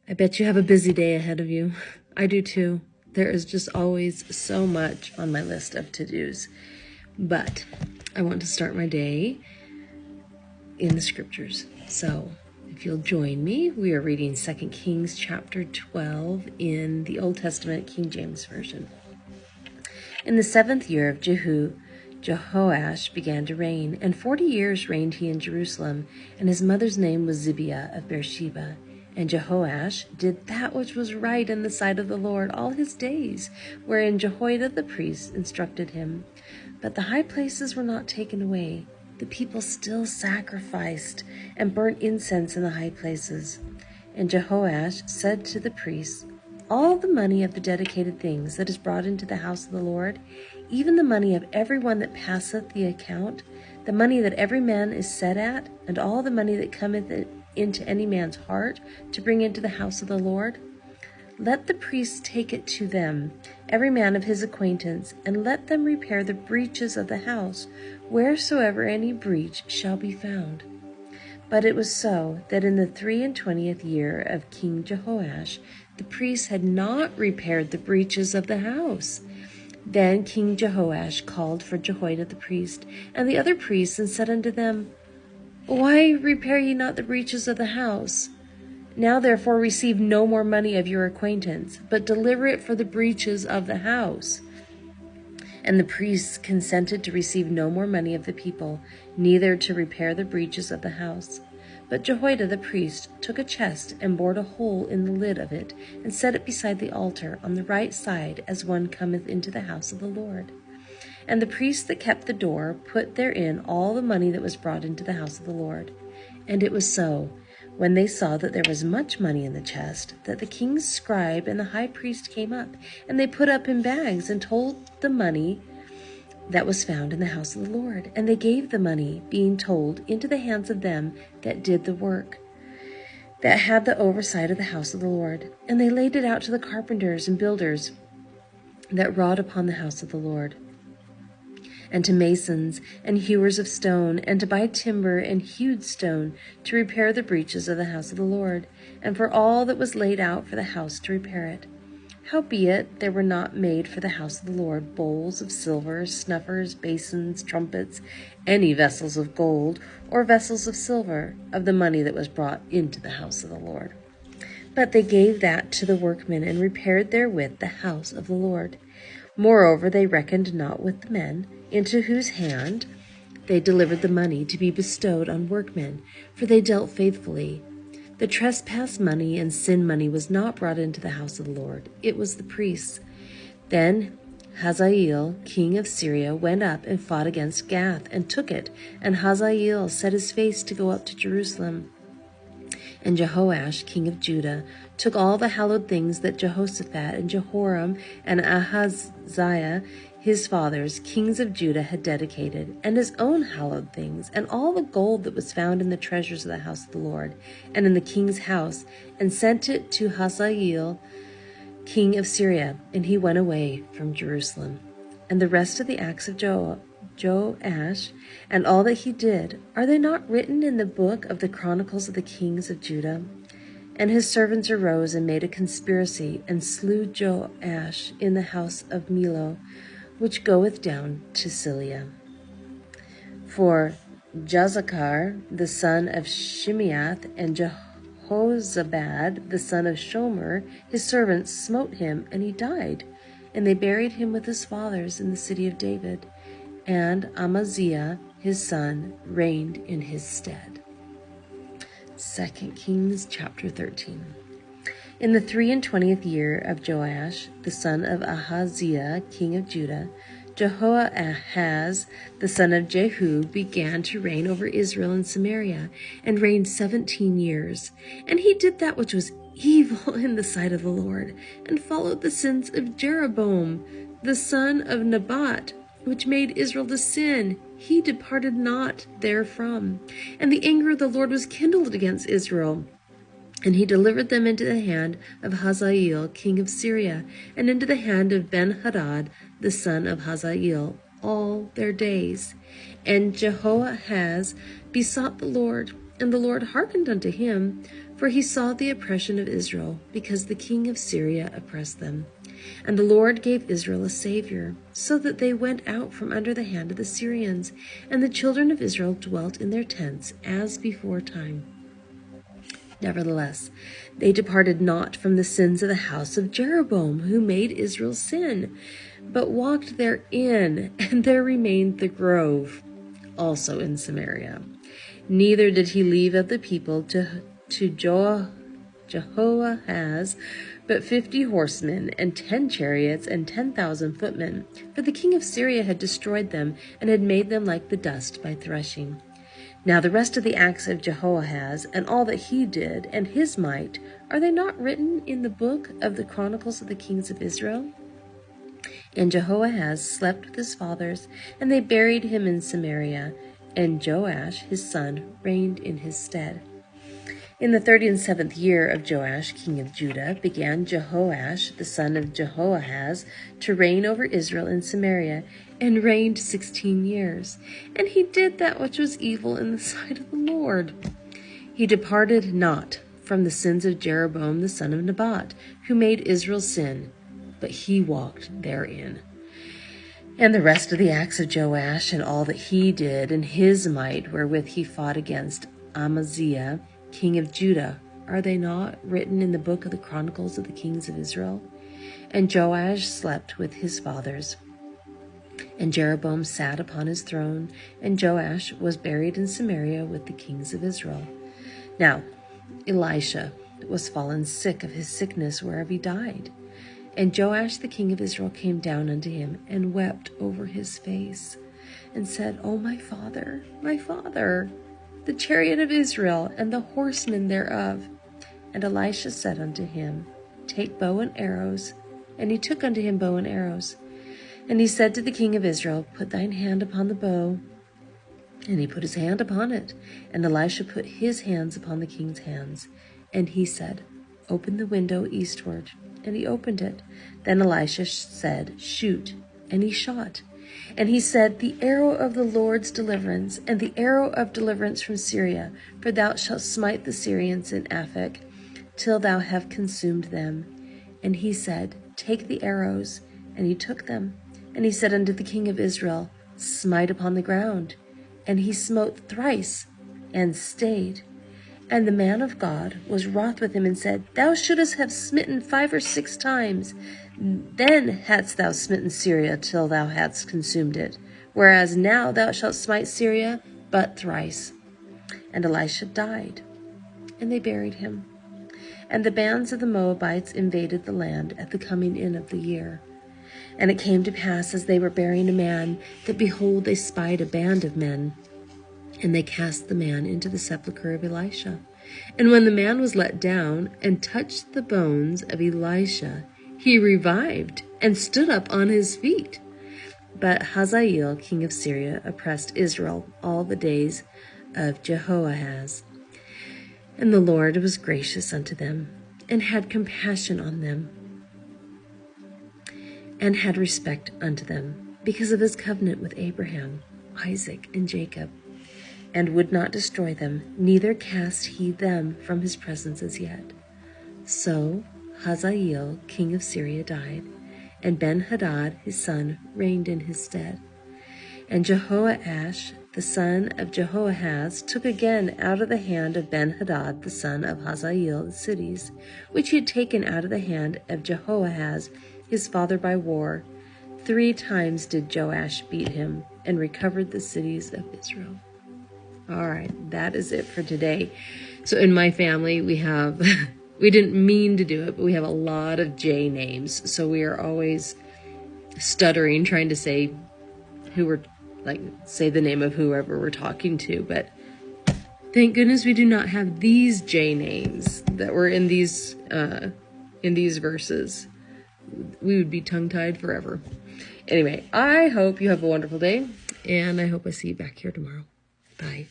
I bet you have a busy day ahead of you. I do too. There is just always so much on my list of to-dos. But I want to start my day in the scriptures. So if you'll join me, we are reading 2 Kings chapter 12 in the Old Testament King James Version. In the 7th year of Jehoash began to reign, and 40 years reigned he in Jerusalem, and his mother's name was Zibiah of Beersheba. And Jehoash did that which was right in the sight of the Lord all his days, wherein Jehoiada the priest instructed him. But the high places were not taken away. The people still sacrificed and burnt incense in the high places. And Jehoash said to the priests, all the money of the dedicated things that is brought into the house of the Lord, even the money of every one that passeth the account, the money that every man is set at, and all the money that cometh into any man's heart to bring into the house of the Lord, let the priests take it to them, every man of his acquaintance, and let them repair the breaches of the house, wheresoever any breach shall be found. But it was so that in the 23rd year of King Jehoash, the priests had not repaired the breaches of the house. Then King Jehoash called for Jehoiada the priest, and the other priests, and said unto them, why repair ye not the breaches of the house? Now therefore receive no more money of your acquaintance, but deliver it for the breaches of the house. And the priests consented to receive no more money of the people, neither to repair the breaches of the house. But Jehoiada the priest took a chest and bored a hole in the lid of it, and set it beside the altar on the right side, as one cometh into the house of the Lord. And the priests that kept the door put therein all the money that was brought into the house of the Lord. And it was so, when they saw that there was much money in the chest, that the king's scribe and the high priest came up, and they put up in bags, and told the money that was found in the house of the Lord. And they gave the money, being told, into the hands of them that did the work, that had the oversight of the house of the Lord. And they laid it out to the carpenters and builders that wrought upon the house of the Lord, and to masons and hewers of stone, and to buy timber and hewed stone, to repair the breaches of the house of the Lord, and for all that was laid out for the house to repair it. Howbeit there were not made for the house of the Lord bowls of silver, snuffers, basins, trumpets, any vessels of gold, or vessels of silver, of the money that was brought into the house of the Lord. But they gave that to the workmen, and repaired therewith the house of the Lord. Moreover, they reckoned not with the men, into whose hand they delivered the money to be bestowed on workmen, for they dealt faithfully. The trespass money and sin money was not brought into the house of the Lord. It was the priests. Then Hazael, king of Syria, went up and fought against Gath, and took it. And Hazael set his face to go up to Jerusalem. And Jehoash, king of Judah, took all the hallowed things that Jehoshaphat and Jehoram and Ahaziah, his fathers, kings of Judah, had dedicated, and his own hallowed things, and all the gold that was found in the treasures of the house of the Lord, and in the king's house, and sent it to Hazael, king of Syria, and he went away from Jerusalem. And the rest of the acts of Joash, and all that he did, are they not written in the book of the Chronicles of the kings of Judah? And his servants arose and made a conspiracy, and slew Joash in the house of Millo, which goeth down to Silla. For Jazakar, the son of Shimeath, and Jehozabad, the son of Shomer, his servants, smote him, and he died. And they buried him with his fathers in the city of David. And Amaziah, his son, reigned in his stead. 2 Kings chapter 13. In the 23rd year of Joash, the son of Ahaziah, king of Judah, Jehoahaz, the son of Jehu, began to reign over Israel and Samaria, and reigned 17 years. And he did that which was evil in the sight of the Lord, and followed the sins of Jeroboam, the son of Nebat, which made Israel to sin. He departed not therefrom. And the anger of the Lord was kindled against Israel. And he delivered them into the hand of Hazael, king of Syria, and into the hand of Ben-Hadad, the son of Hazael, all their days. And Jehoahaz besought the Lord, and the Lord hearkened unto him, for he saw the oppression of Israel, because the king of Syria oppressed them. And the Lord gave Israel a savior, so that they went out from under the hand of the Syrians, and the children of Israel dwelt in their tents as before time. Nevertheless, they departed not from the sins of the house of Jeroboam, who made Israel sin, but walked therein, and there remained the grove, also in Samaria. Neither did he leave of the people to Jehoahaz but 50 horsemen, and 10 chariots, and 10,000 footmen, for the king of Syria had destroyed them, and had made them like the dust by threshing. Now the rest of the acts of Jehoahaz, and all that he did, and his might, are they not written in the book of the Chronicles of the kings of Israel? And Jehoahaz slept with his fathers, and they buried him in Samaria, and Joash his son reigned in his stead. In the 37th year of Joash king of Judah began Jehoash the son of Jehoahaz to reign over Israel in Samaria, and reigned 16 years. And he did that which was evil in the sight of the Lord. He departed not from the sins of Jeroboam the son of Nebat, who made Israel sin, but he walked therein. And the rest of the acts of Joash, and all that he did, and his might wherewith he fought against Amaziah king of Judah, are they not written in the book of the Chronicles of the kings of Israel? And Joash slept with his fathers, and Jeroboam sat upon his throne, and Joash was buried in Samaria with the kings of Israel. Now Elisha was fallen sick of his sickness, whereof he died. And Joash the king of Israel came down unto him, and wept over his face, and said, O my father, the chariot of Israel, and the horsemen thereof. And Elisha said unto him, Take bow and arrows. And he took unto him bow and arrows. And he said to the king of Israel, Put thine hand upon the bow. And he put his hand upon it. And Elisha put his hands upon the king's hands. And he said, Open the window eastward. And he opened it. Then Elisha said, Shoot. And he shot. And he said, The arrow of the Lord's deliverance, and the arrow of deliverance from Syria, for thou shalt smite the Syrians in Aphek, till thou have consumed them. And he said, Take the arrows. And he took them. And he said unto the king of Israel, Smite upon the ground. And he smote thrice, and stayed. And the man of God was wroth with him, and said, Thou shouldest have smitten 5 or 6 times. Then hadst thou smitten Syria till thou hadst consumed it. Whereas now thou shalt smite Syria but thrice. And Elisha died, and they buried him. And the bands of the Moabites invaded the land at the coming in of the year. And it came to pass, as they were burying a man, that behold, they spied a band of men. And they cast the man into the sepulchre of Elisha. And when the man was let down, and touched the bones of Elisha, he revived, and stood up on his feet. But Hazael king of Syria oppressed Israel all the days of Jehoahaz. And the Lord was gracious unto them, and had compassion on them, and had respect unto them, because of his covenant with Abraham, Isaac, and Jacob, and would not destroy them, neither cast he them from his presence as yet. So Hazael king of Syria died, and Ben-Hadad his son reigned in his stead. And Jehoash the son of Jehoahaz took again out of the hand of Ben-Hadad the son of Hazael the cities, which he had taken out of the hand of Jehoahaz his father by war. 3 times did Joash beat him, and recovered the cities of Israel. All right, that is it for today. So in my family, we have, we didn't mean to do it, but we have a lot of J names. So we are always stuttering, trying to say say the name of whoever we're talking to. But thank goodness we do not have these J names that were in these verses. We would be tongue-tied forever. Anyway, I hope you have a wonderful day, and I hope I see you back here tomorrow. Bye.